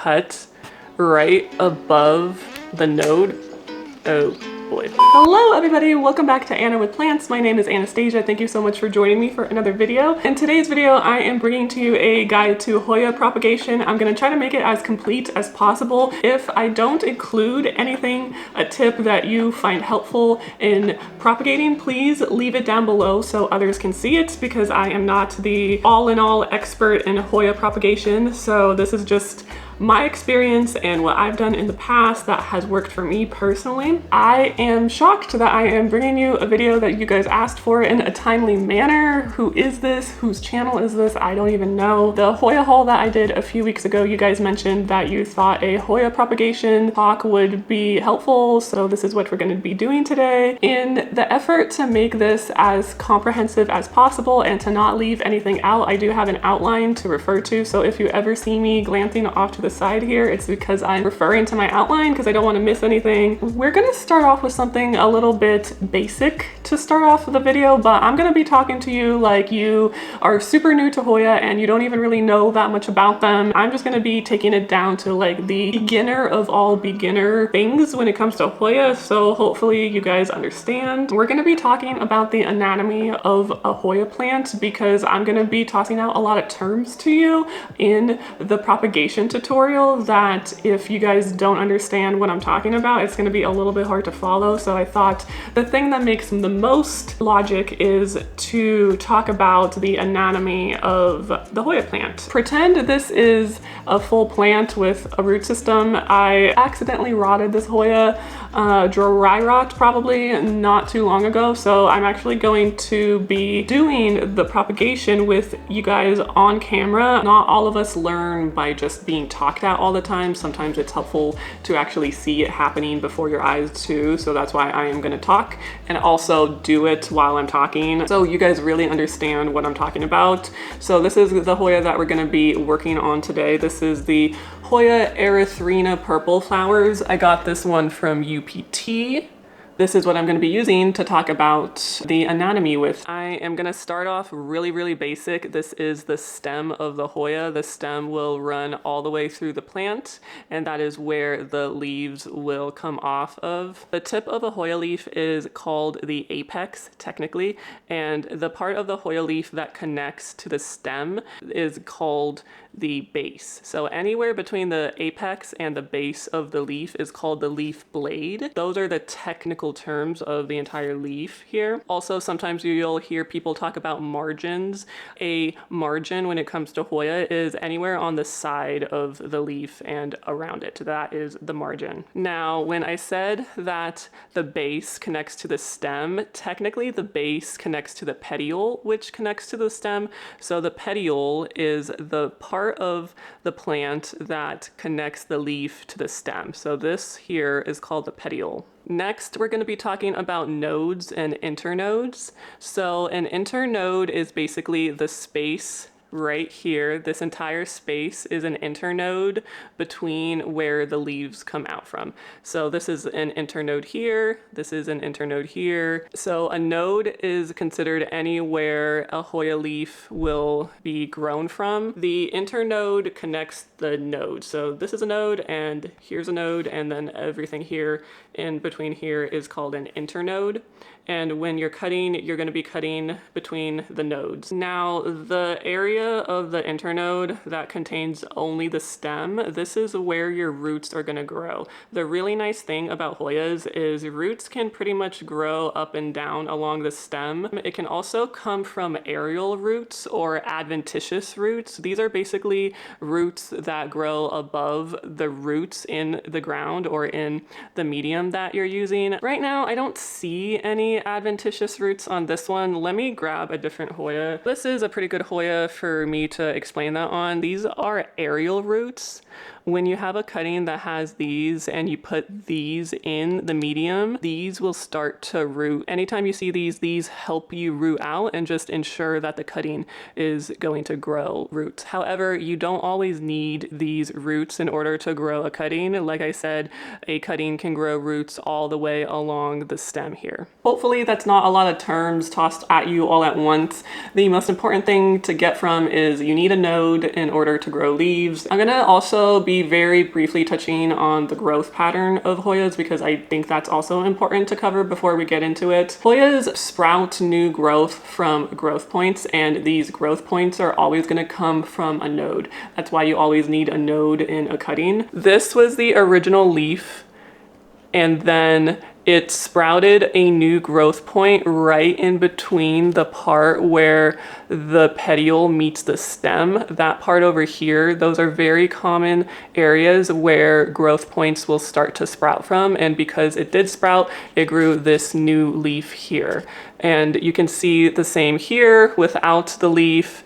cut right above the node. Oh boy. Hello everybody, welcome back to Anna with Plants. My name is Anastasia. Thank you so much for joining me for another video. In today's video, I am bringing to you a guide to Hoya propagation. I'm gonna try to make it as complete as possible. If I don't include anything, a tip that you find helpful in propagating, please leave it down below so others can see it, because I am not the all-in-all expert in Hoya propagation. So this is just my experience and what I've done in the past that has worked for me personally. I am shocked that I am bringing you a video that you guys asked for in a timely manner. Who is this? Whose channel is this? I don't even know. The Hoya haul that I did a few weeks ago, you guys mentioned that you thought a Hoya propagation talk would be helpful, so this is what we're going to be doing today. In the effort to make this as comprehensive as possible and to not leave anything out, I do have an outline to refer to, so if you ever see me glancing off to the side here, it's because I'm referring to my outline because I don't want to miss anything. We're going to start off with something a little bit basic to start off the video, but I'm going to be talking to you like you are super new to Hoya and you don't even really know that much about them. I'm just going to be taking it down to like the beginner of all beginner things when it comes to Hoya, so hopefully you guys understand. We're going to be talking about the anatomy of a Hoya plant because I'm going to be tossing out a lot of terms to you in the propagation tutorial that if you guys don't understand what I'm talking about, it's going to be a little bit hard to follow. So I thought the thing that makes the most logic is to talk about the anatomy of the Hoya plant. Pretend this is a full plant with a root system. I accidentally rotted this Hoya, dry rot probably not too long ago. So I'm actually going to be doing the propagation with you guys on camera. Not all of us learn by just being talked at all the time. Sometimes it's helpful to actually see it happening before your eyes too. So that's why I am going to talk and also do it while I'm talking, so you guys really understand what I'm talking about. So this is the Hoya that we're going to be working on today. This is the Hoya erythrina purple flowers. I got this one from UPT. This is what I'm going to be using to talk about the anatomy with. I am going to start off really basic. This is the stem of the Hoya. The stem will run all the way through the plant, and that is where the leaves will come off of. The tip of a Hoya leaf is called the apex, technically, and the part of the Hoya leaf that connects to the stem is called the base. So anywhere between the apex and the base of the leaf is called the leaf blade. Those are the technical terms of the entire leaf here. Also, sometimes you'll hear people talk about margins. A margin when it comes to Hoya is anywhere on the side of the leaf and around it. That is the margin. Now, when I said that the base connects to the stem, technically the base connects to the petiole, which connects to the stem. So the petiole is the part of the plant that connects the leaf to the stem. So this here is called the petiole. Next, we're going to be talking about nodes and internodes. So an internode is basically the space right here. This entire space is an internode between where the leaves come out from. So this is an internode here. This is an internode here. So a node is considered anywhere a Hoya leaf will be grown from. The internode connects the node. So this is a node and here's a node, and then everything here in between here is called an internode. And when you're cutting, you're going to be cutting between the nodes. Now, the area of the internode that contains only the stem, this is where your roots are going to grow. The really nice thing about Hoyas is roots can pretty much grow up and down along the stem. It can also come from aerial roots or adventitious roots. These are basically roots that grow above the roots in the ground or in the medium that you're using. Right now, I don't see any adventitious roots on this one. Let me grab a different Hoya. This is a pretty good Hoya for me to explain that on. These are aerial roots. When you have a cutting that has these and you put these in the medium, these will start to root. Anytime you see these help you root out and just ensure that the cutting is going to grow roots. However, you don't always need these roots in order to grow a cutting. Like I said, a cutting can grow roots all the way along the stem here. Hopefully that's not a lot of terms tossed at you all at once. The most important thing to get from is you need a node in order to grow leaves. I'm gonna also be be very briefly touching on the growth pattern of Hoyas because I think that's also important to cover before we get into it. Hoyas sprout new growth from growth points, and these growth points are always going to come from a node. That's why you always need a node in a cutting. This was the original leaf, and then it sprouted a new growth point right in between the part where the petiole meets the stem. That part over here, those are very common areas where growth points will start to sprout from. And because it did sprout, it grew this new leaf here. And you can see the same here without the leaf.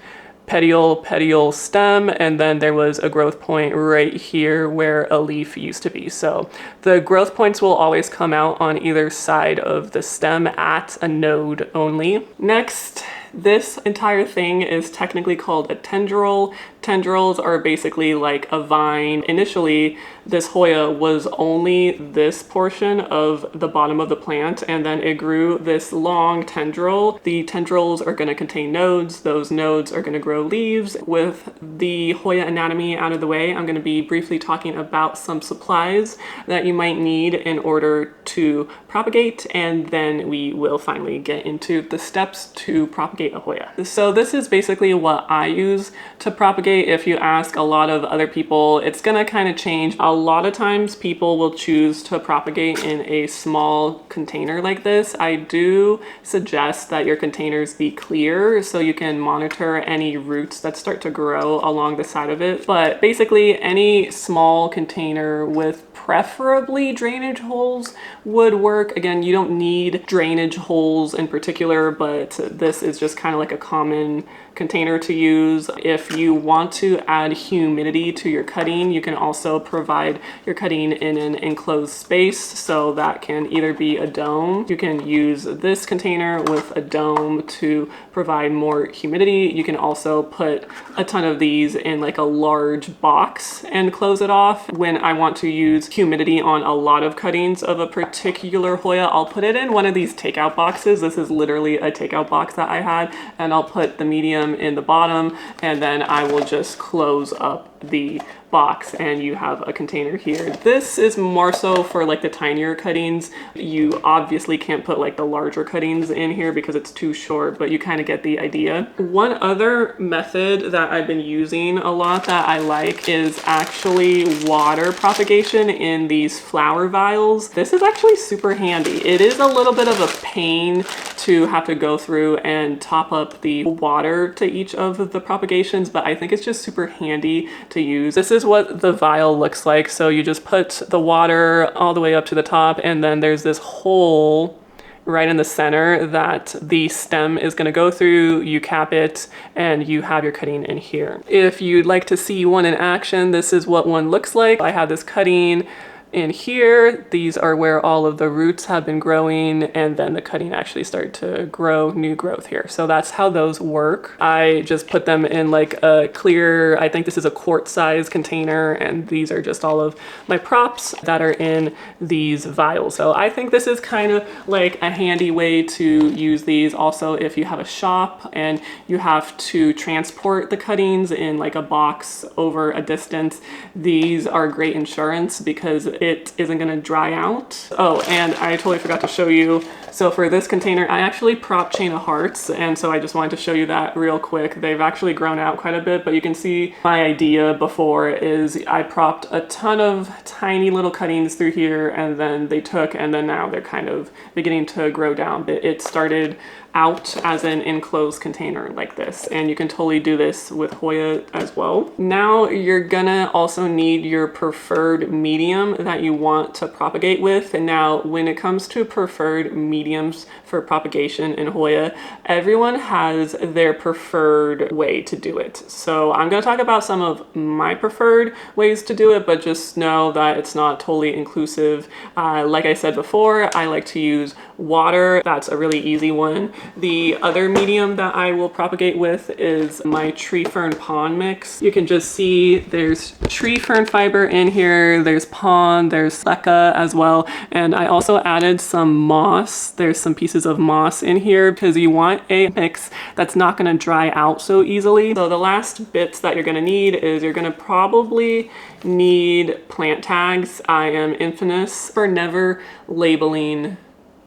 Petiole, stem, and then there was a growth point right here where a leaf used to be. So the growth points will always come out on either side of the stem at a node only. Next, this entire thing is technically called a tendril. Tendrils are basically like a vine. Initially, this Hoya was only this portion of the bottom of the plant, and then it grew this long tendril. The tendrils are going to contain nodes. Those nodes are going to grow leaves. With the Hoya anatomy out of the way, I'm going to be briefly talking about some supplies that you might need in order to propagate, and then we will finally get into the steps to propagate a Hoya. So this is basically what I use to propagate. If you ask a lot of other people, it's gonna kind of change. A lot of times people will choose to propagate in a small container like this. I do suggest that your containers be clear so you can monitor any roots that start to grow along the side of it. But basically any small container with preferably drainage holes would work. Again, you don't need drainage holes in particular, but this is just kind of like a common container to use. If you want to add humidity to your cutting, you can also provide your cutting in an enclosed space. So that can either be a dome. You can use this container with a dome to provide more humidity. You can also put a ton of these in like a large box and close it off. When I want to use humidity on a lot of cuttings of a particular Hoya, I'll put it in one of these takeout boxes. This is literally a takeout box that I had, and I'll put the medium in the bottom, and then I will just close up the box and you have a container here. This is more so for like the tinier cuttings. You obviously can't put like the larger cuttings in here because it's too short, but you kind of get the idea. One other method that I've been using a lot that I like is actually water propagation in these flower vials. This is actually super handy. It is a little bit of a pain to have to go through and top up the water to each of the propagations, but I think it's just super handy to use. This is what the vial looks like. So you just put the water all the way up to the top, and then there's this hole right in the center that the stem is going to go through. You cap it and you have your cutting in here. If you'd like to see one in action, this is what one looks like. I have this cutting in here. These are where all of the roots have been growing, and then the cutting actually started to grow new growth here. So that's how those work. I just put them in like a clear, I think this is a quart size container, and these are just all of my props that are in these vials. So I think this is kind of like a handy way to use these. Also, if you have a shop and you have to transport the cuttings in like a box over a distance, these are great insurance because it isn't going to dry out. Oh, and I totally forgot to show you. So for this container, I actually prop chain of hearts, and so I just wanted to show you that real quick. They've actually grown out quite a bit, but you can see my idea before is I propped a ton of tiny little cuttings through here, and then they took, and then now they're kind of beginning to grow down. But it started out as an enclosed container like this, and you can totally do this with Hoya as well. Now you're gonna also need your preferred medium that you want to propagate with. And now when it comes to preferred mediums for propagation in Hoya, everyone has their preferred way to do it. So I'm gonna talk about some of my preferred ways to do it, but just know that it's not totally inclusive. Like I said before, I like to use water. That's a really easy one. The other medium that I will propagate with is my tree fern pond mix. You can just see there's tree fern fiber in here, there's pond, there's leca as well, and I also added some moss. There's some pieces of moss in here because you want a mix that's not going to dry out so easily. So the last bits that you're going to need is you're going to probably need plant tags. I am infamous for never labeling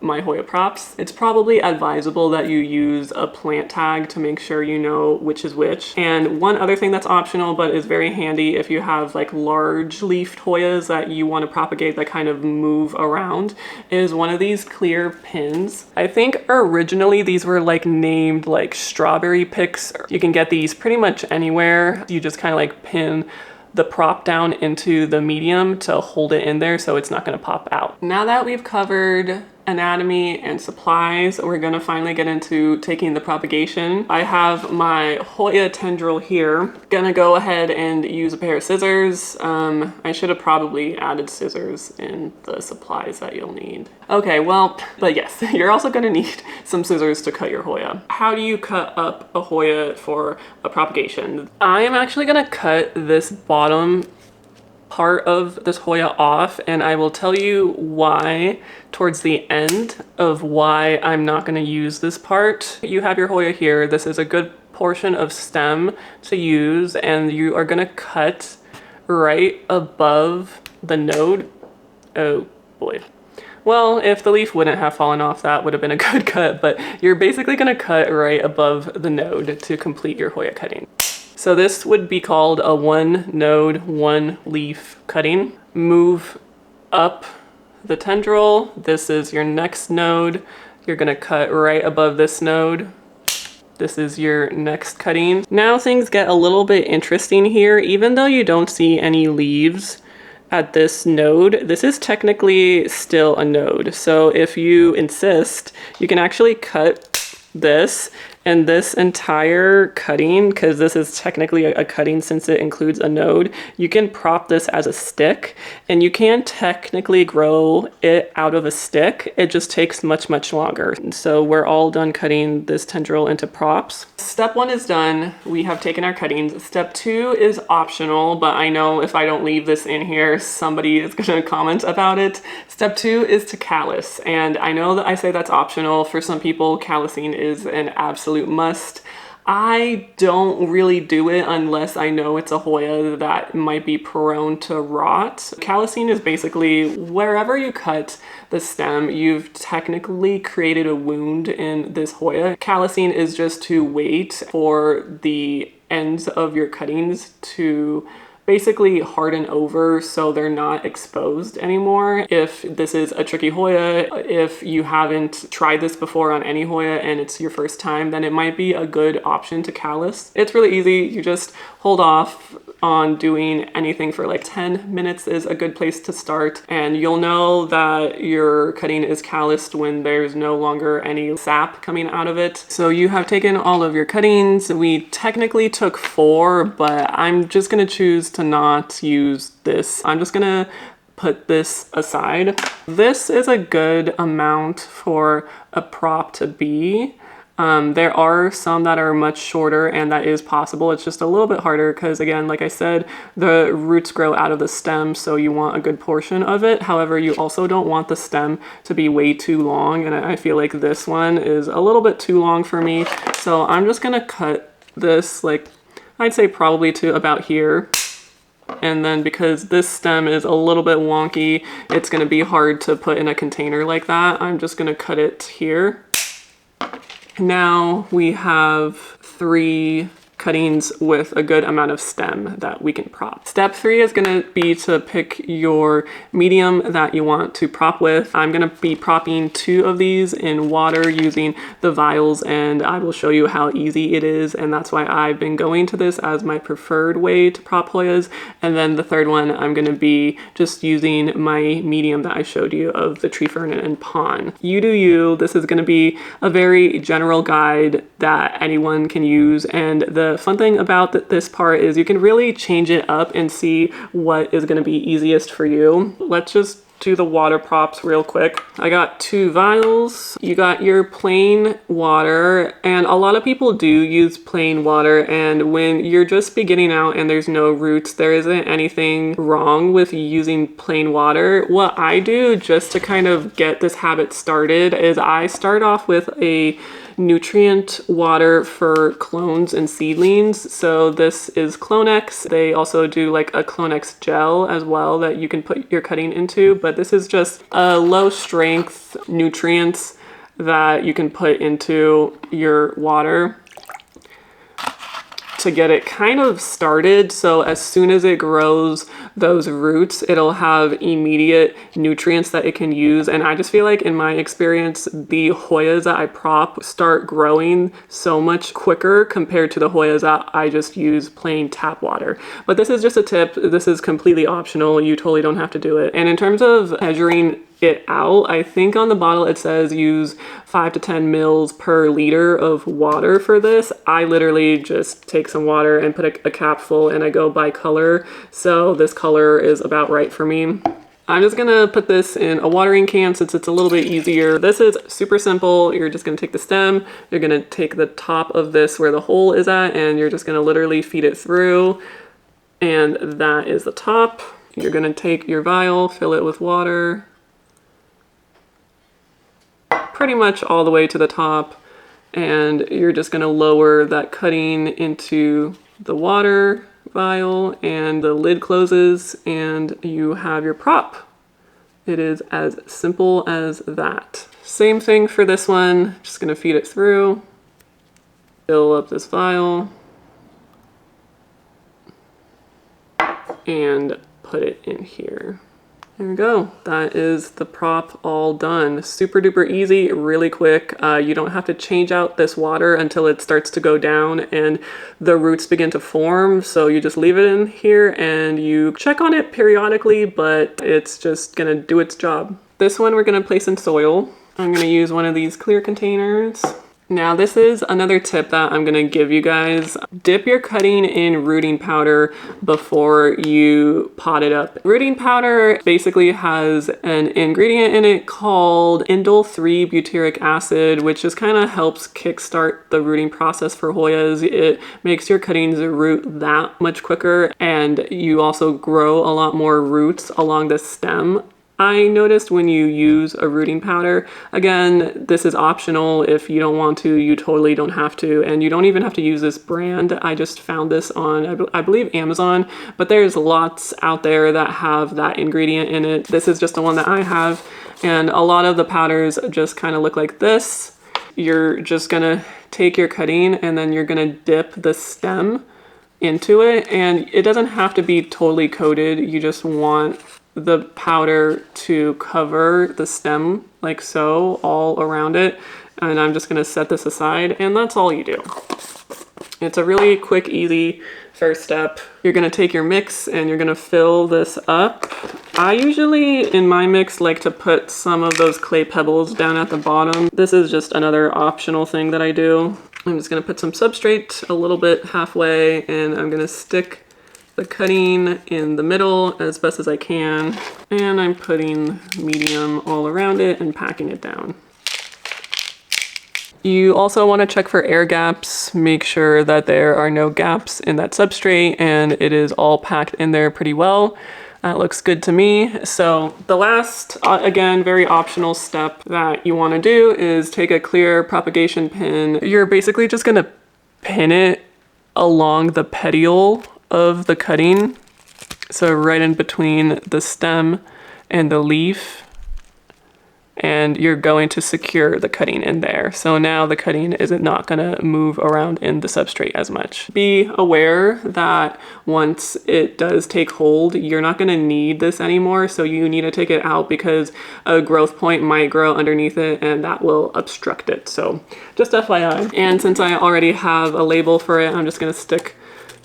my Hoya props. It's probably advisable that you use a plant tag to make sure you know which is which. And one other thing that's optional but is very handy if you have like large leafed Hoyas that you want to propagate that kind of move around is one of these clear pins. I think originally these were like named like strawberry picks. You can get these pretty much anywhere. You just kind of like pin the prop down into the medium to hold it in there so it's not going to pop out. Now that we've covered anatomy and supplies, we're going to finally get into taking the propagation. I have my Hoya tendril here. Gonna go ahead and use a pair of scissors. I should have probably added scissors in the supplies that you'll need. Okay, well, but yes, you're also going to need some scissors to cut your Hoya. How do you cut up a Hoya for a propagation? I am actually going to cut this bottom part of this Hoya off, and I will tell you why towards the end of why I'm not going to use this part. You have your Hoya here. This is a good portion of stem to use, and you are going to cut right above the node. Oh boy. Well, if the leaf wouldn't have fallen off, that would have been a good cut, but you're basically going to cut right above the node to complete your Hoya cutting. So this would be called a one node, one leaf cutting. Move up the tendril. This is your next node. You're gonna cut right above this node. This is your next cutting. Now things get a little bit interesting here. Even though you don't see any leaves at this node, this is technically still a node. So if you insist, you can actually cut this and this entire cutting, because this is technically a cutting since it includes a node, you can prop this as a stick and you can technically grow it out of a stick. It just takes much longer. So we're all done cutting this tendril into props. Step one is done. We have taken our cuttings. Step two is optional, but I know if I don't leave this in here, somebody is going to comment about it. Step two is to callus. And I know that I say that's optional. For some people, callusing is an absolute must. I don't really do it unless I know it's a Hoya that might be prone to rot. Callusing is basically wherever you cut the stem, you've technically created a wound in this Hoya. Callusing is just to wait for the ends of your cuttings to basically harden over so they're not exposed anymore. If this is a tricky Hoya, if you haven't tried this before on any Hoya and it's your first time, then it might be a good option to callus. It's really easy. You just hold off on doing anything for like 10 minutes is a good place to start, and you'll know that your cutting is calloused when there's no longer any sap coming out of it. So you have taken all of your cuttings. We technically took 4, but I'm just gonna choose to not use this. I'm just gonna put this aside. This is a good amount for a prop to be. There are some that are much shorter, and that is possible. It's just a little bit harder because, again, like I said, the roots grow out of the stem, so you want a good portion of it. However, you also don't want the stem to be way too long, and I feel like this one is a little bit too long for me. So I'm just gonna cut this, like, I'd say probably to about here. And then because this stem is a little bit wonky, it's gonna be hard to put in a container like that. I'm just gonna cut it here. Now we have 3 cuttings with a good amount of stem that we can prop. Step 3 is gonna be to pick your medium that you want to prop with. I'm gonna be propping 2 of these in water using the vials, and I will show you how easy it is, and that's why I've been going to this as my preferred way to prop Hoyas. And then the third one, I'm gonna be just using my medium that I showed you of the tree fern and pond. You do you. This is gonna be a very general guide that anyone can use, and the the fun thing about this part is you can really change it up and see what is going to be easiest for you. Let's just do the water props real quick. I got 2 vials. You got your plain water, and a lot of people do use plain water, and when you're just beginning out and there's no roots, there isn't anything wrong with using plain water. What I do just to kind of get this habit started is I start off with a nutrient water for clones and seedlings. So this is Clonex. They also do like a Clonex gel as well that you can put your cutting into, but this is just a low strength nutrients that you can put into your water to get it kind of started. So as soon as it grows those roots, it'll have immediate nutrients that it can use. And I just feel like in my experience, the Hoyas that I prop start growing so much quicker compared to the Hoyas that I just use plain tap water. But this is just a tip. This is completely optional. You totally don't have to do it. And in terms of measuring it out, I think on the bottle it says use 5 to 10 mils per liter of water for this. I literally just take some water and put a cap full, and I go by color. So this color is about right for me. I'm just gonna put this in a watering can since it's a little bit easier. This is super simple. You're just gonna take the stem, you're gonna take the top of this where the hole is at, and you're just gonna literally feed it through. And that is the top. You're gonna take your vial, fill it with water, pretty much all the way to the top, and you're just going to lower that cutting into the water vial, and the lid closes and you have your prop. It is as simple as that. Same thing for this one. Just going to feed it through, fill up this vial, and put it in here. There we go. That is the prop all done. Super duper easy, really quick. You don't have to change out this water until it starts to go down and the roots begin to form. So you just leave it in here and you check on it periodically, but it's just gonna do its job. This one we're gonna place in soil. I'm gonna use one of these clear containers. Now this is another tip that I'm gonna give you guys. Dip your cutting in rooting powder before you pot it up. Rooting powder basically has an ingredient in it called indole 3-butyric acid, which just kind of helps kickstart the rooting process for Hoyas. It makes your cuttings root that much quicker, and you also grow a lot more roots along the stem. I noticed when you use a rooting powder, again, this is optional. If you don't want to, you totally don't have to. And you don't even have to use this brand. I just found this on, I believe, Amazon, but there's lots out there that have that ingredient in it. This is just the one that I have. And a lot of the powders just kind of look like this. You're just gonna take your cutting and then you're gonna dip the stem into it. And it doesn't have to be totally coated. You just want the powder to cover the stem like so, all around it. And I'm just gonna set this aside, and that's all you do. It's a really quick, easy first step. You're gonna take your mix and you're gonna fill this up. I usually, in my mix, like to put some of those clay pebbles down at the bottom. This is just another optional thing that I do. I'm just gonna put some substrate a little bit halfway, and I'm gonna stick the cutting in the middle as best as I can, and I'm putting medium all around it and packing it down. You also want to check for air gaps. Make sure that there are no gaps in that substrate and it is all packed in there pretty well. That looks good to me. So the last, again, very optional step that you want to do is take a clear propagation pin. You're basically just going to pin it along the petiole of the cutting, so right in between the stem and the leaf, and you're going to secure the cutting in there. So now the cutting is not gonna move around in the substrate as much. Be aware that once it does take hold, you're not gonna need this anymore, so you need to take it out because a growth point might grow underneath it and that will obstruct it. So just FYI. And since I already have a label for it, I'm just gonna stick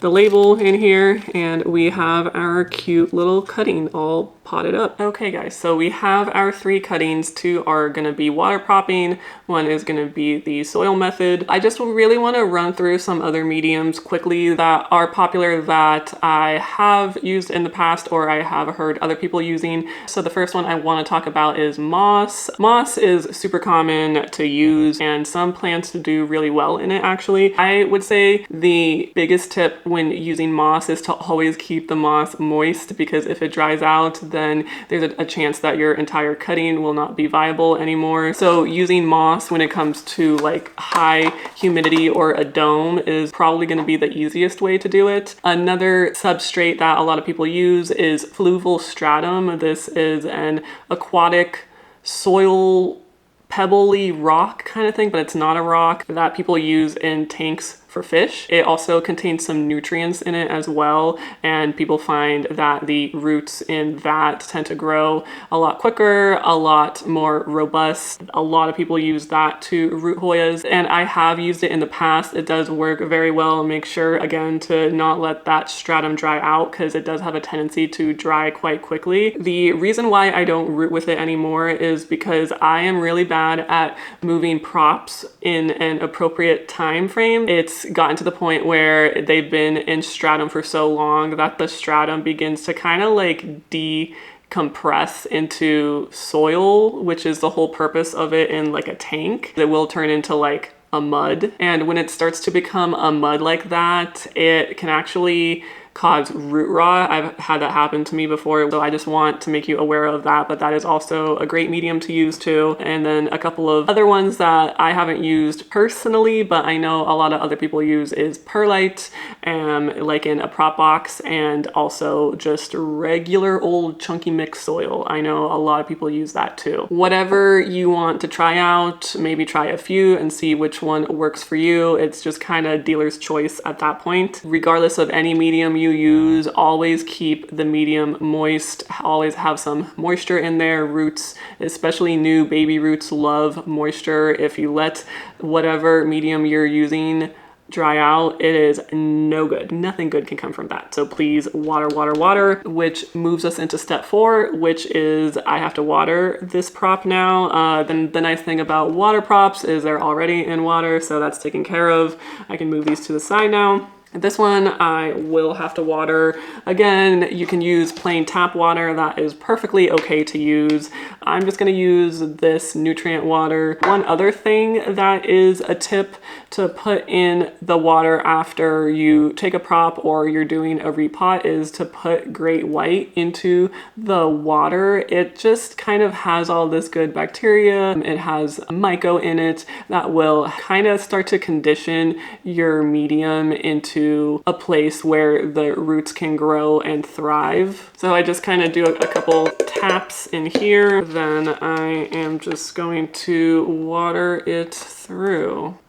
the label in here, and we have our cute little cutting all pot it up. Okay guys, so we have our 3 cuttings. 2 are gonna be water propping, 1 is gonna be the soil method. I just really wanna run through some other mediums quickly that are popular that I have used in the past or I have heard other people using. So the first one I wanna talk about is moss. Moss is super common to use and some plants do really well in it actually. I would say the biggest tip when using moss is to always keep the moss moist, because if it dries out, then there's a chance that your entire cutting will not be viable anymore. So using moss when it comes to like high humidity or a dome is probably going to be the easiest way to do it. Another substrate that a lot of people use is fluval stratum. This is an aquatic soil pebbly rock kind of thing, but it's not a rock, that people use in tanks for fish. It also contains some nutrients in it as well, and people find that the roots in that tend to grow a lot quicker, a lot more robust. A lot of people use that to root hoyas, and I have used it in the past. It does work very well. Make sure again to not let that stratum dry out, because it does have a tendency to dry quite quickly. The reason why I don't root with it anymore is because I am really bad at moving props in an appropriate time frame. It's gotten to the point where they've been in stratum for so long that the stratum begins to kind of like decompress into soil, which is the whole purpose of it in like a tank. It will turn into like a mud, and when it starts to become a mud like that, it can actually cause root rot. I've had that happen to me before, so I just want to make you aware of that, but that is also a great medium to use too. And then a couple of other ones that I haven't used personally, but I know a lot of other people use is perlite, like in a prop box, and also just regular old chunky mix soil. I know a lot of people use that too. Whatever you want to try out, maybe try a few and see which one works for you. It's just kind of dealer's choice at that point. Regardless of any medium you use, always keep the medium moist. Always have some moisture in there. Roots, especially new baby roots, love moisture. If you let whatever medium you're using dry out, it is no good. Nothing good can come from that. So please water, water, water, which moves us into step 4, which is I have to water this prop now. Then the nice thing about water props is they're already in water, so that's taken care of. I can move these to the side now. This one I will have to water. Again, you can use plain tap water. That is perfectly okay to use. I'm just gonna use this nutrient water. One other thing that is a tip to put in the water after you take a prop or you're doing a repot is to put great white into the water. It just kind of has all this good bacteria. It has myco in it that will kind of start to condition your medium into a place where the roots can grow and thrive. So I just kind of do a couple taps in here, then I am just going to water it through.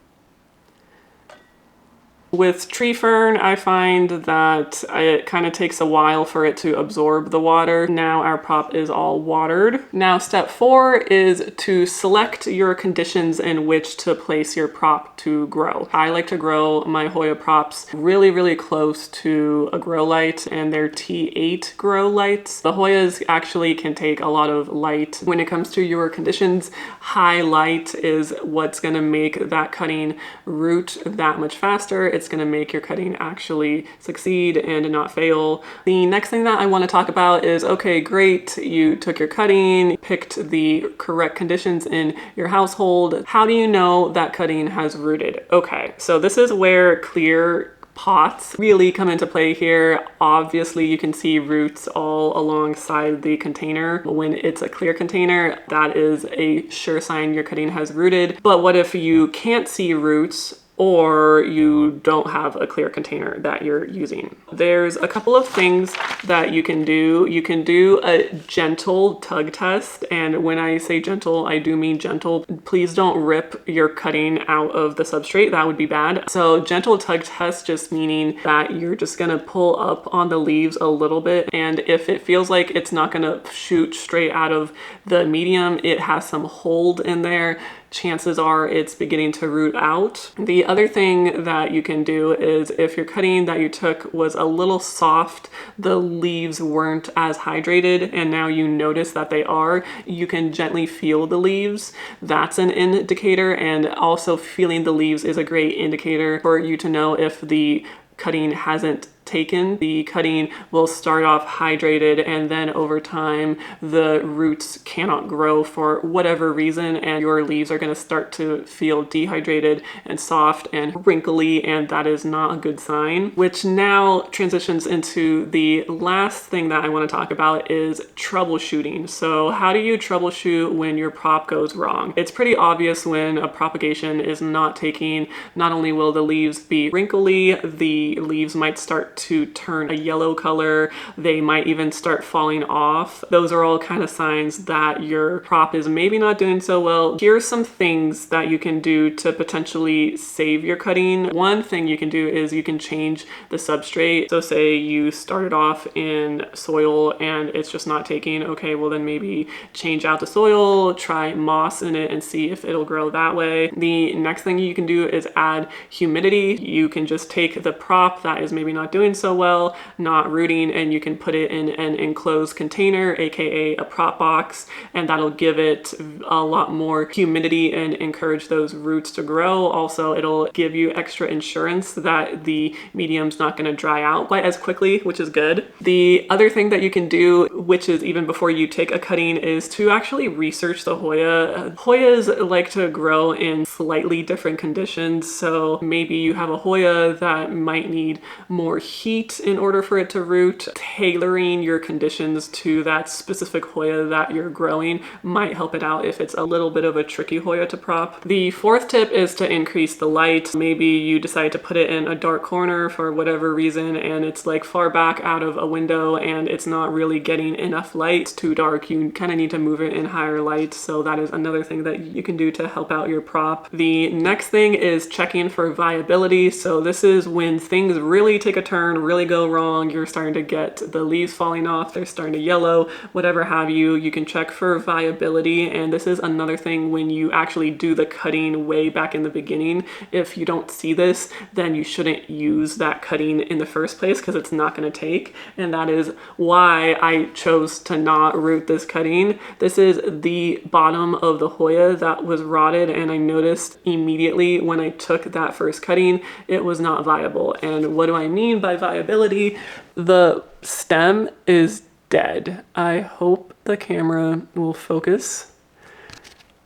With tree fern, I find that it kind of takes a while for it to absorb the water. Now our prop is all watered. Now step 4 is to select your conditions in which to place your prop to grow. I like to grow my Hoya props really, really close to a grow light, and they're T8 grow lights. The Hoyas actually can take a lot of light. When it comes to your conditions, high light is what's gonna make that cutting root that much faster. It's going to make your cutting actually succeed and not fail. The next thing that I want to talk about is, okay, great, you took your cutting, picked the correct conditions in your household. How do you know that cutting has rooted? Okay, so this is where clear pots really come into play here. Obviously, you can see roots all alongside the container. When it's a clear container, that is a sure sign your cutting has rooted. But what if you can't see roots, or you don't have a clear container that you're using? There's a couple of things that you can do. You can do a gentle tug test, and when I say gentle, I do mean gentle. Please don't rip your cutting out of the substrate. That would be bad. So gentle tug test just meaning that you're just gonna pull up on the leaves a little bit, and if it feels like it's not gonna shoot straight out of the medium, it has some hold in there, chances are it's beginning to root out. The other thing that you can do is if your cutting that you took was a little soft, the leaves weren't as hydrated, and now you notice that they are, you can gently feel the leaves. That's an indicator, and also feeling the leaves is a great indicator for you to know if the cutting hasn't taken. The cutting will start off hydrated, and then over time the roots cannot grow for whatever reason, and your leaves are going to start to feel dehydrated and soft and wrinkly, and that is not a good sign. Which now transitions into the last thing that I want to talk about is troubleshooting. So how do you troubleshoot when your prop goes wrong? It's pretty obvious when a propagation is not taking. Not only will the leaves be wrinkly, the leaves might start to turn a yellow color. They might even start falling off. Those are all kind of signs that your prop is maybe not doing so well. Here's some things that you can do to potentially save your cutting. One thing you can do is you can change the substrate. So say you started off in soil and it's just not taking. Okay, well then maybe change out the soil, try moss in it and see if it'll grow that way. The next thing you can do is add humidity. You can just take the prop that is maybe not doing so well, not rooting, and you can put it in an enclosed container, aka a prop box, and that'll give it a lot more humidity and encourage those roots to grow. Also, it'll give you extra insurance that the medium's not going to dry out quite as quickly, which is good. The other thing that you can do, which is even before you take a cutting, is to actually research the hoya. Hoyas like to grow in slightly different conditions, so maybe you have a hoya that might need more heat in order for it to root. Tailoring your conditions to that specific hoya that you're growing might help it out if it's a little bit of a tricky hoya to prop. The fourth tip is to increase the light. Maybe you decide to put it in a dark corner for whatever reason and it's like far back out of a window and it's not really getting enough light. It's too dark. You kind of need to move it in higher light. So that is another thing that you can do to help out your prop. The next thing is checking for viability. So this is when things really take a turn, really go wrong. You're starting to get the leaves falling off, they're starting to yellow, whatever have you. You can check for viability, and this is another thing when you actually do the cutting way back in the beginning. If you don't see this, then you shouldn't use that cutting in the first place because it's not going to take, and that is why I chose to not root this cutting. This is the bottom of the hoya that was rotted, and I noticed immediately when I took that first cutting it was not viable. And what do I mean by viability? The stem is dead. I hope the camera will focus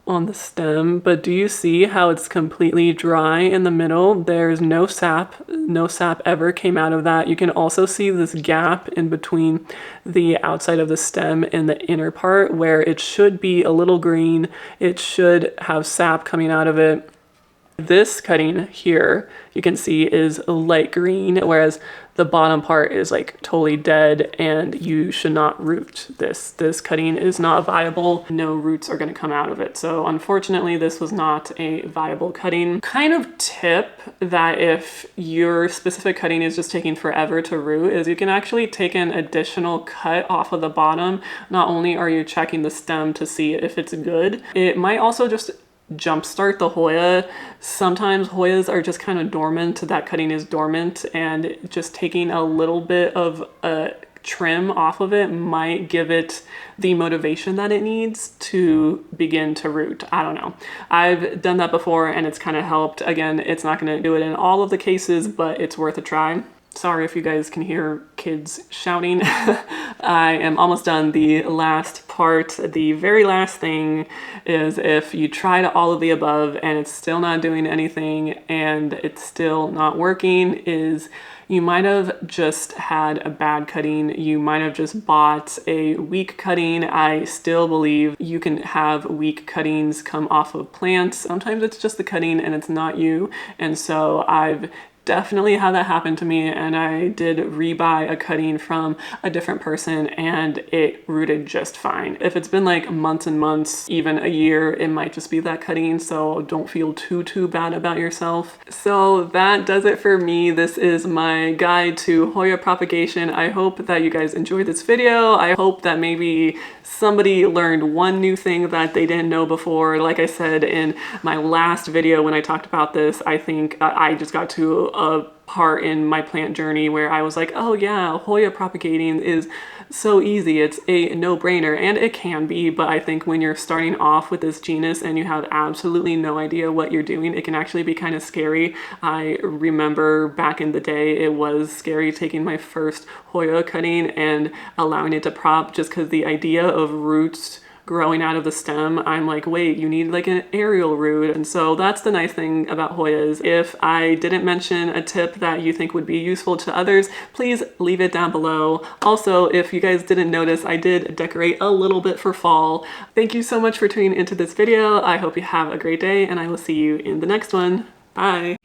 on the stem, but do you see how it's completely dry in the middle? There's no sap ever came out of that. You can also see this gap in between the outside of the stem and the inner part where it should be a little green. It should have sap coming out of it. This cutting here, you can see is light green, whereas the bottom part is like totally dead and you should not root this. This cutting is not viable. No roots are going to come out of it. So unfortunately, this was not a viable cutting. Kind of tip that if your specific cutting is just taking forever to root is you can actually take an additional cut off of the bottom. Not only are you checking the stem to see if it's good, it might also just jumpstart the hoya. Sometimes hoyas are just kind of dormant. That cutting is dormant, and just taking a little bit of a trim off of it might give it the motivation that it needs to begin to root. I don't know. I've done that before and it's kind of helped. Again, it's not going to do it in all of the cases, but it's worth a try. Sorry if you guys can hear kids shouting. I am almost done. The last part, the very last thing is if you tried all of the above and it's still not doing anything and it's still not working, is you might have just had a bad cutting. You might have just bought a weak cutting. I still believe you can have weak cuttings come off of plants. Sometimes it's just the cutting and it's not you. And so I've definitely had that happen to me, and I did rebuy a cutting from a different person and it rooted just fine. If it's been like months and months, even a year, it might just be that cutting, so don't feel too bad about yourself. So that does it for me. This is my guide to Hoya propagation. I hope that you guys enjoyed this video. I hope that maybe somebody learned one new thing that they didn't know before. Like I said in my last video when I talked about this, I think I just got to a part in my plant journey where I was like, oh yeah, Hoya propagating is so easy. It's a no-brainer, and it can be, but I think when you're starting off with this genus and you have absolutely no idea what you're doing, it can actually be kind of scary. I remember back in the day, it was scary taking my first Hoya cutting and allowing it to prop, just because the idea of roots growing out of the stem, I'm like, wait, you need like an aerial root. And so that's the nice thing about Hoyas. If I didn't mention a tip that you think would be useful to others, please leave it down below. Also, if you guys didn't notice, I did decorate a little bit for fall. Thank you so much for tuning into this video. I hope you have a great day, and I will see you in the next one. Bye.